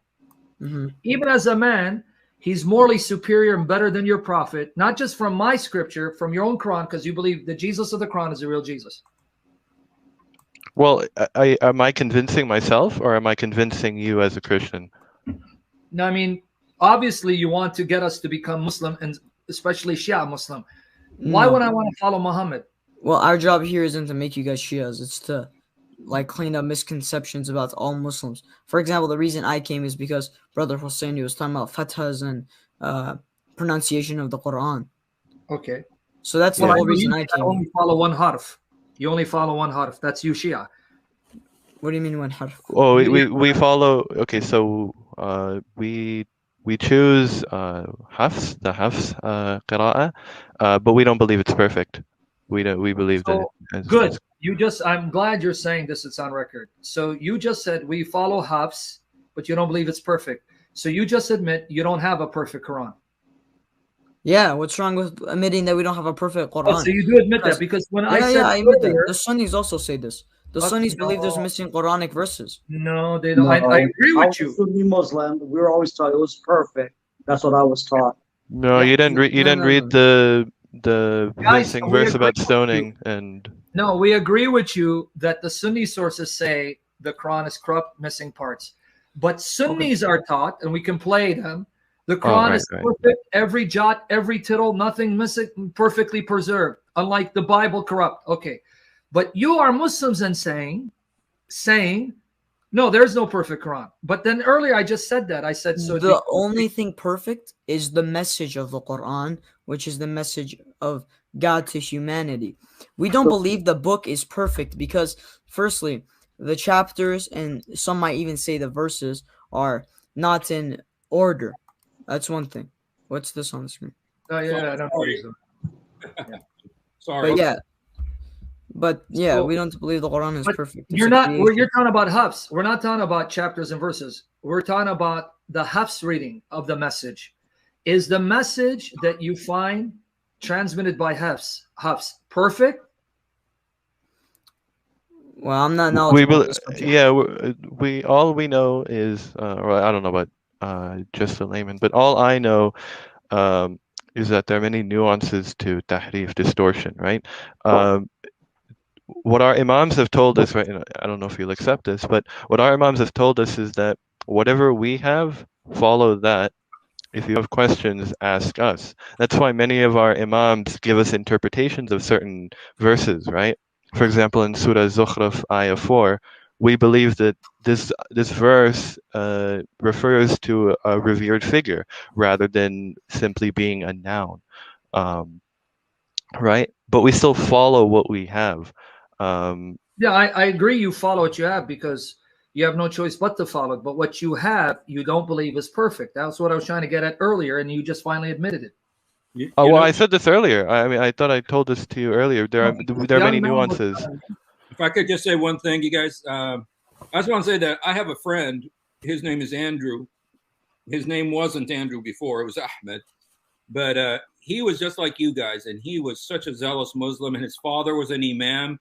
Mhm. even as a man, he's morally superior and better than your prophet, not just from my scripture, from your own Quran, because you believe the Jesus of the Quran is the real Jesus. Well, am I convincing myself or am I convincing you as a Christian? Now, I mean, obviously you want to get us to become Muslim, and especially Shia Muslim. Why No. would I want to follow Muhammad? Well, our job here isn't to make you guys Shias. It's to clean up misconceptions about all Muslims. For example, the reason I came is because Brother Hosseini was talking about fathas and pronunciation of the Quran. Okay. So that's the Well, whole reason you I came. only follow one harf. You only follow one harf. That's you, Shia. What do you mean one harf? Oh, we follow. Okay, so we choose the Hafs qira'ah, but we don't believe it's perfect. We believe that it's good. I'm glad you're saying this. It's on record. So you just said we follow Hafs, but you don't believe it's perfect. So you just admit you don't have a perfect Quran. Yeah, what's wrong with admitting that we don't have a perfect Quran? Oh, so you do admit that, because when I said I admit earlier, that. The Sunnis also say this. The Sunnis believe there's missing Quranic verses. No, they don't. No, I agree I with was a you. Sunni Muslim. We were always taught it was perfect. That's what I was taught. No, Yeah. you didn't. You didn't read the Guys, missing we verse agree about with stoning and. No, we agree with you that the Sunni sources say the Quran is corrupt, missing parts. But Sunnis are taught, and we can play them, the Quran is perfect, every jot, every tittle, nothing missing, perfectly preserved, unlike the Bible corrupt. Okay. But you are Muslims and saying, no, there's no perfect Quran. But then earlier I just said that. I said so. The only thing perfect is the message of the Quran, which is the message of God to humanity. We don't believe the book is perfect because, firstly, the chapters and some might even say the verses are not in order. That's one thing. What's this on the screen? Oh yeah, I don't know. Yeah. Sorry. But yeah, we don't believe the Quran is perfect. You're talking about Hafs. We're not talking about chapters and verses. We're talking about the Hafs reading of the message. Is the message that you find transmitted by Hafs perfect? Well, I'm not knowledgeable. We all we know is, or I don't know about just a layman, but all I know is that there are many nuances to tahrif, distortion, right? What our imams have told us, right? I don't know if you'll accept this, but what our imams have told us is that whatever we have, follow that. If you have questions, ask us. That's why many of our imams give us interpretations of certain verses, right? For example, in Surah Zukhruf, Ayah 4, we believe that this verse refers to a revered figure rather than simply being a noun, right? But we still follow what we have. Yeah, I agree. You follow what you have because you have no choice but to follow it. But what you have, you don't believe is perfect. That's what I was trying to get at earlier, and you just finally admitted it. Well, I said this earlier. I mean, I thought I told this to you earlier. There are many nuances. If I could just say one thing, you guys, I just want to say that I have a friend. His name is Andrew. His name wasn't Andrew before. It was Ahmed. But he was just like you guys, and he was such a zealous Muslim, and his father was an imam,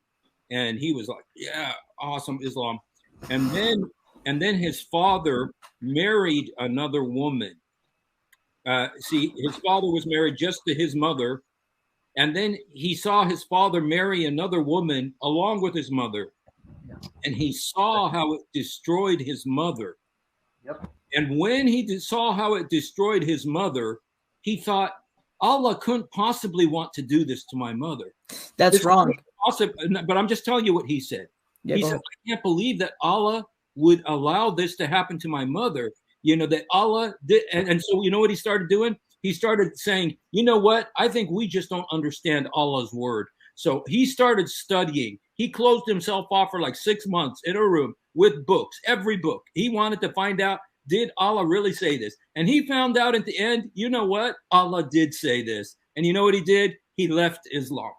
and he was like, yeah, awesome Islam. And then his father married another woman. See, his father was married just to his mother, and then he saw his father marry another woman along with his mother, and he saw how it destroyed his mother. Yep. And when he saw how it destroyed his mother, he thought, Allah couldn't possibly want to do this to my mother. That's wrong. But I'm just telling you what he said. Yeah, he said, I can't believe that Allah would allow this to happen to my mother. You know, that Allah did. And so, you know what he started doing? He started saying, you know what? I think we just don't understand Allah's word. So he started studying. He closed himself off for like 6 months in a room with books, every book. He wanted to find out, did Allah really say this? And he found out at the end, you know what? Allah did say this. And you know what he did? He left Islam.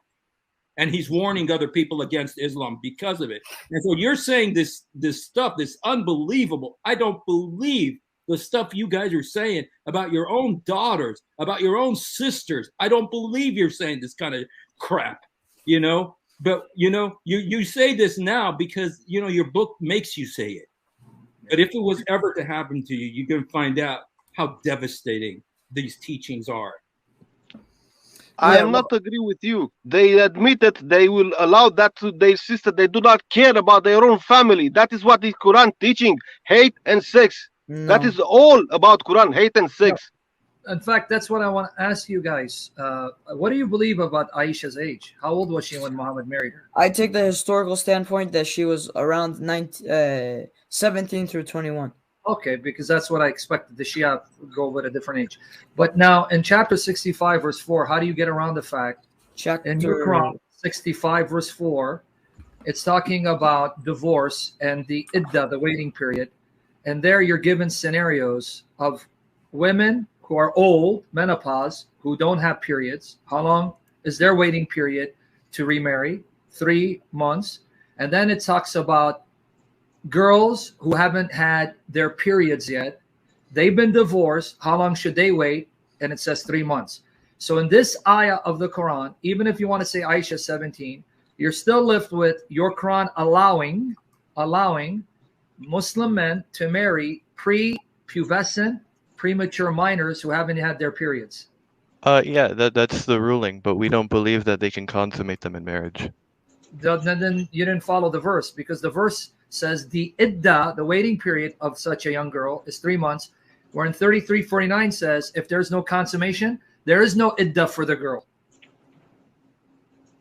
And he's warning other people against Islam because of it. And so you're saying this stuff, this unbelievable. I don't believe the stuff you guys are saying about your own daughters, about your own sisters. I don't believe you're saying this kind of crap, you know. But, you know, you say this now because, you know, your book makes you say it. But if it was ever to happen to you, you're going to find out how devastating these teachings are. I am not agree with you. They admitted they will allow that to their sister. They do not care about their own family. That is what the Quran teaching, hate and sex. No. That is all about Quran, hate and sex. No. In fact, that's what I want to ask you guys. What do you believe about Aisha's age? How old was she when Muhammad married her? I take the historical standpoint that she was around 17 through 21. Okay, because that's what I expected. The Shia go with a different age. But now in chapter 65, verse 4, how do you get around the fact? In your Quran, 65, verse 4, it's talking about divorce and the iddah, the waiting period. And there you're given scenarios of women who are old, menopause, who don't have periods. How long is their waiting period to remarry? 3 months. And then it talks about girls who haven't had their periods yet. They've been divorced. How long should they wait? And it says 3 months. So in this ayah of the Quran, even if you want to say Aisha 17, you're still left with your Quran allowing Muslim men to marry pre-pubescent, premature minors who haven't had their periods. Yeah, that's the ruling, but we don't believe that they can consummate them in marriage. Then you didn't follow the verse, because the verse says the iddah, the waiting period of such a young girl, is 3 months, where in 33:49 says if there's no consummation, there is no iddah for the girl.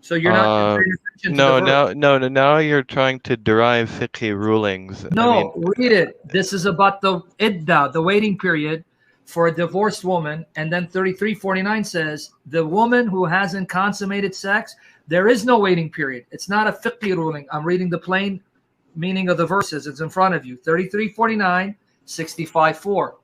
So you're not paying attention to the verse. Now you're trying to derive fiqhi rulings. No, read it. This is about the idda, the waiting period for a divorced woman. And then 3349 says the woman who hasn't consummated sex, there is no waiting period. It's not a fiqhi ruling. I'm reading the plain meaning of the verses. It's in front of you. 3349, 65:4.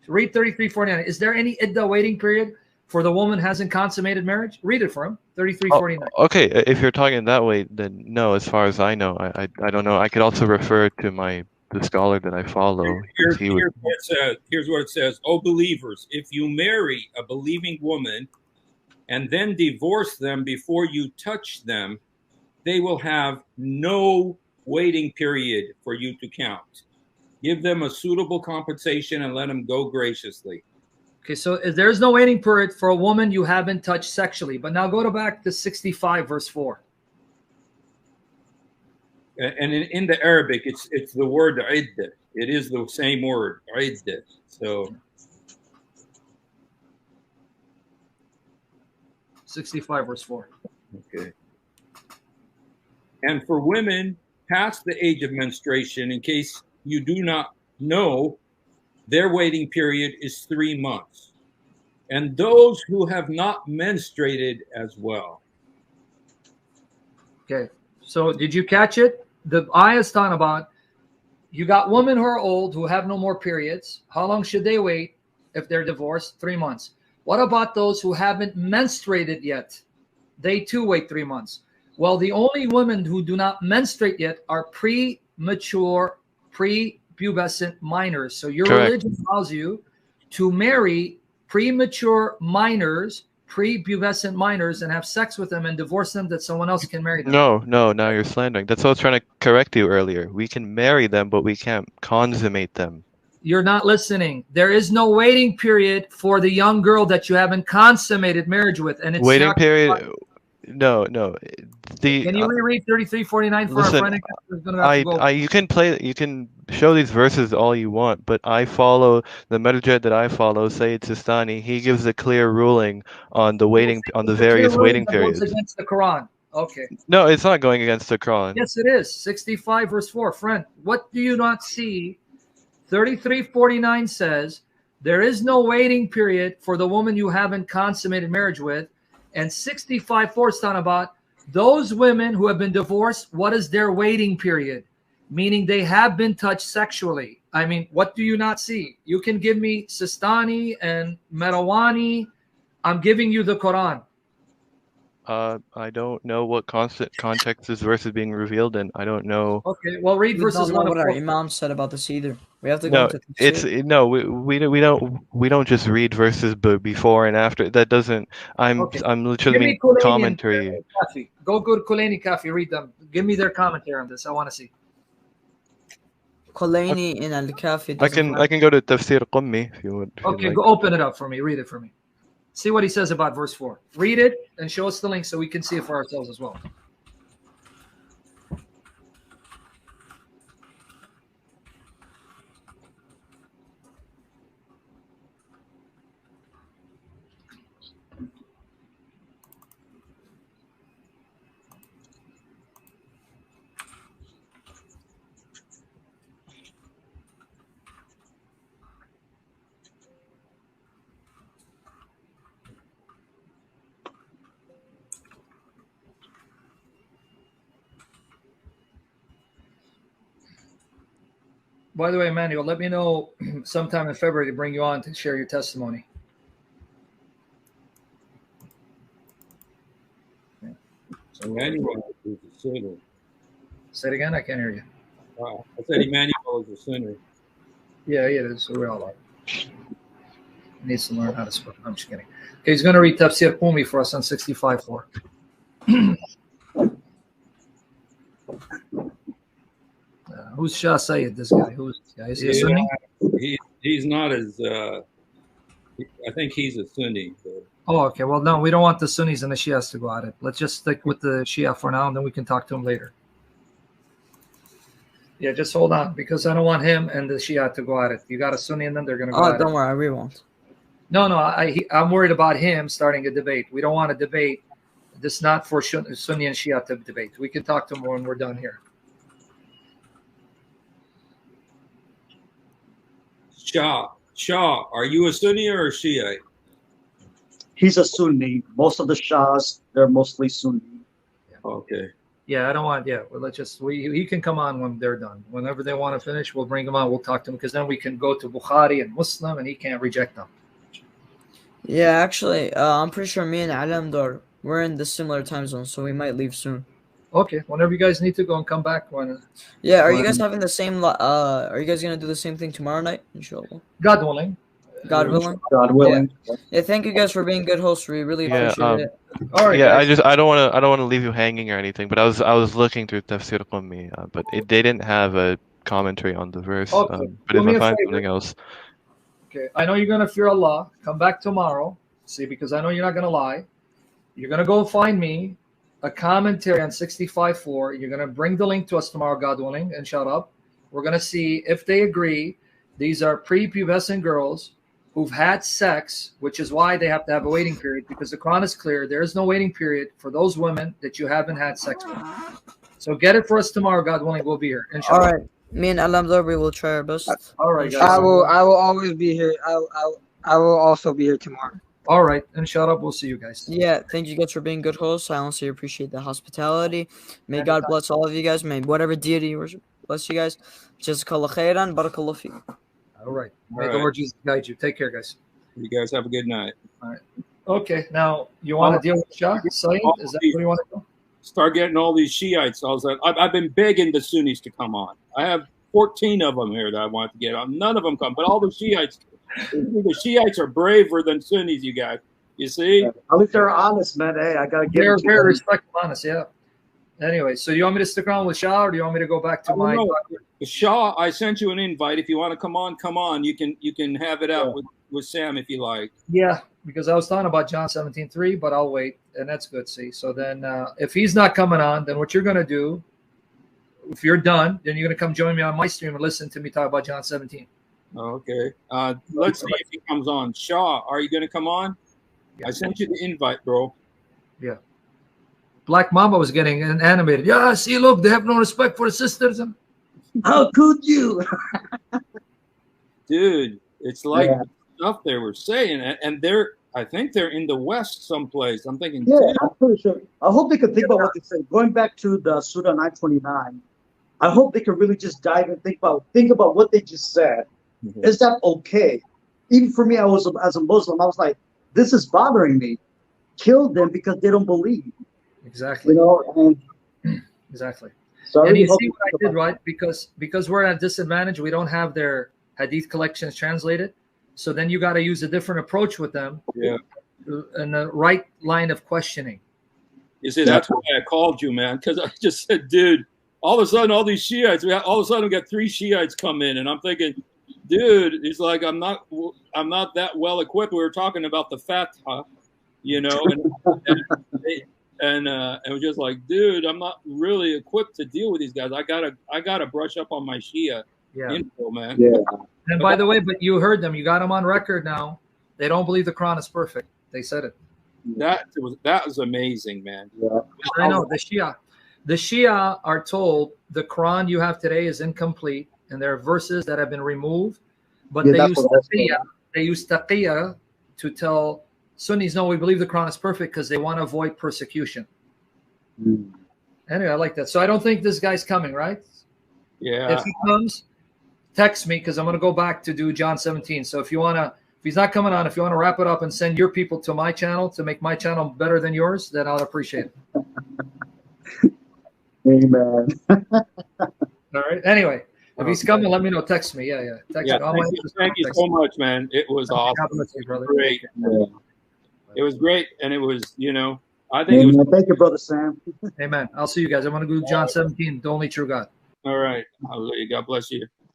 Read 3349. Is there any idda waiting period for the woman who hasn't consummated marriage? Read it for him. 3349. Okay, if you're talking that way, then no. As far as I know, I don't know. I could also refer to the scholar that I follow. Here's what it says. Oh, believers, if you marry a believing woman and then divorce them before you touch them, they will have no waiting period for you to count. Give them a suitable compensation and let them go graciously. Okay, so there's no waiting period for a woman you haven't touched sexually. But now go back to 65, verse 4. And in the Arabic, it's the word iddah. It is the same word, iddah. So 65, verse 4. Okay. And for women past the age of menstruation, in case you do not know, their waiting period is 3 months. And those who have not menstruated as well. Okay, so did you catch it? The ayah is talking about you got women who are old who have no more periods. How long should they wait if they're divorced? 3 months. What about those who haven't menstruated yet? They too wait 3 months. Well, the only women who do not menstruate yet are premature, prepubescent minors. So your religion allows you to marry premature minors, prepubescent minors, and have sex with them and divorce them that someone else can marry them. No, now you're slandering. That's what I was trying to correct you earlier. We can marry them, but we can't consummate them. You're not listening. There is no waiting period for the young girl that you haven't consummated marriage with. And it's waiting period. No. Can you reread 3349 for listen, our friend? You can show these verses all you want, but I follow the marja that I follow, Sayyid Sistani. He gives a clear ruling on the various waiting periods. Goes against the Quran. Okay. No, it's not going against the Quran. Yes, it is. 65 verse 4. Friend, what do you not see? 3349 says there is no waiting period for the woman you haven't consummated marriage with. And 65:4 is talking about those women who have been divorced. What is their waiting period? Meaning they have been touched sexually. I mean, what do you not see? You can give me Sistani and Merawani. I'm giving you the Quran. I don't know what context this verse is being revealed in. I don't know. Okay, well, read verses 1 what our Imam said about this either. We have to go into we don't just read verses before and after. That doesn't. I'm literally commentary. Go to Kulaini Kafi. Read them. Give me their commentary on this. I want to see. Kulaini in Al-Kafi. I can go to Tafsir Qummi if you would. Okay, go open it up for me. Read it for me. See what he says about verse 4. Read it and show us the link so we can see it for ourselves as well. By the way, Emmanuel, let me know sometime in February to bring you on to share your testimony. Okay. So Emmanuel is a sinner. Say it again. I can't hear you. Wow. I said Emmanuel is a sinner. Yeah, he is. So we all are. He needs to learn how to speak. I'm just kidding. Okay, he's going to read Tafsir Qummi for us on 65:4. Who's Shah Sayyid, this guy? Who's this guy? Is he a Sunni? He's not as, I think he's a Sunni. But. Oh, okay. Well, no, we don't want the Sunnis and the Shias to go at it. Let's just stick with the Shia for now, and then we can talk to him later. Yeah, just hold on, because I don't want him and the Shia to go at it. You got a Sunni and then they're going to go at it. Oh, don't worry, we won't. No, I'm worried about him starting a debate. We don't want a debate This is not for Sunni and Shia to debate. We can talk to them when we're done here. Shah, are you a Sunni or a Shiite? He's a Sunni. Most of the Shahs, they're mostly Sunni. Okay. Yeah, I don't want. Yeah, well, let's just. He can come on when they're done. Whenever they want to finish, we'll bring him on. We'll talk to him because then we can go to Bukhari and Muslim, and he can't reject them. Yeah, actually, I'm pretty sure me and Alamdar we're in the similar time zone, so we might leave soon. Okay, whenever you guys need to go and come back. Yeah, are you guys having the same? Are you guys gonna do the same thing tomorrow night? Inshallah. God willing. God willing. God willing. Yeah, thank you guys for being good hosts. We really appreciate it. All right. Yeah, guys. I don't want to leave you hanging or anything, but I was looking through Tafsir Qummi, but they didn't have a commentary on the verse. Okay. But if I find something else, okay, I know you're gonna fear Allah. Come back tomorrow. See, because I know you're not gonna lie. You're gonna go find me a commentary on 65:4. You're gonna bring the link to us tomorrow, God willing, and shut up. We're gonna see if they agree. These are prepubescent girls who've had sex, which is why they have to have a waiting period, because the Quran is clear. There is no waiting period for those women that you haven't had sex with. So get it for us tomorrow, God willing. We'll be here. Inshallah. All right, me and Alamdar, we will try our best. All right, guys. I will always be here. I will also be here tomorrow. All right, inshallah, we'll see you guys. Yeah, thank you guys for being good hosts. I honestly appreciate the hospitality. May God bless all of you guys. May whatever deity you worship bless you guys. Jazakallah khairan. Barakallah fiik. All right. May the Lord Jesus guide you. Take care, guys. You guys have a good night. All right. Okay, now you want to deal with Shah? Saeed? Is that what you want to do? Start getting all these Shiites. I've been begging the Sunnis to come on. I have 14 of them here that I want to get on. None of them come, but all the Shiites. The Shiites are braver than Sunnis, you guys. You see? At least they're honest, man. Hey, I gotta get. They're very respectful, honest. Yeah. Anyway, so you want me to stick around with Shah, or do you want me to go back to my? Shah, I sent you an invite. If you want to come on, come on. You can have it out with Sam if you like. Yeah, because I was talking about John 17:3, but I'll wait, and that's good. See, so then if he's not coming on, then what you're gonna do? If you're done, then you're gonna come join me on my stream and listen to me talk about John 17. Okay. Let's see if he comes on. Shah, are you gonna come on? Yeah. I sent you the invite, bro. Yeah. Black Mamba was getting animated. Yeah, see, look, they have no respect for the sisters. How could you? Dude, it's like stuff they were saying, and I think they're in the West someplace. I'm thinking. Yeah, I'm pretty sure. I hope they could think about what they say. Going back to the Surah 929, I hope they could really just dive and think about what they just said. Mm-hmm. Is that okay? Even for me, as a Muslim, I was like, this is bothering me. Kill them because they don't believe. Exactly. You know, and exactly. So and you see what I did, right? Because we're at a disadvantage, we don't have their hadith collections translated. So then you got to use a different approach with them. Yeah. And the right line of questioning. You see, that's why I called you, man, because I just said, dude, all of a sudden, all these Shiites, all of a sudden we got 3 Shiites come in, and I'm thinking, dude, he's like, I'm not that well equipped. We were talking about the Fatha, you know, and it was just like, dude, I'm not really equipped to deal with these guys. I gotta brush up on my Shia info, man. Yeah. And by the way, but you heard them. You got them on record now. They don't believe the Quran is perfect. They said it. That was amazing, man. Yeah. I know the Shia are told the Quran you have today is incomplete, and there are verses that have been removed. But they use taqiyya to tell Sunnis, no, we believe the Quran is perfect because they want to avoid persecution. Mm. Anyway, I like that. So I don't think this guy's coming, right? Yeah. If he comes, text me because I'm going to go back to do John 17. So if he's not coming on, if you want to wrap it up and send your people to my channel to make my channel better than yours, then I'll appreciate it. Amen. All right. Anyway, if he's coming, let me know. Text me. Yeah. Text me. Thank you so much, man. It was awesome. God bless you, brother. Great. Yeah. It was great, and it was, I think it was. Thank you, brother Sam. Amen. I'll see you guys. I'm going to do John 17, the only true God. All right. Hallelujah. God bless you.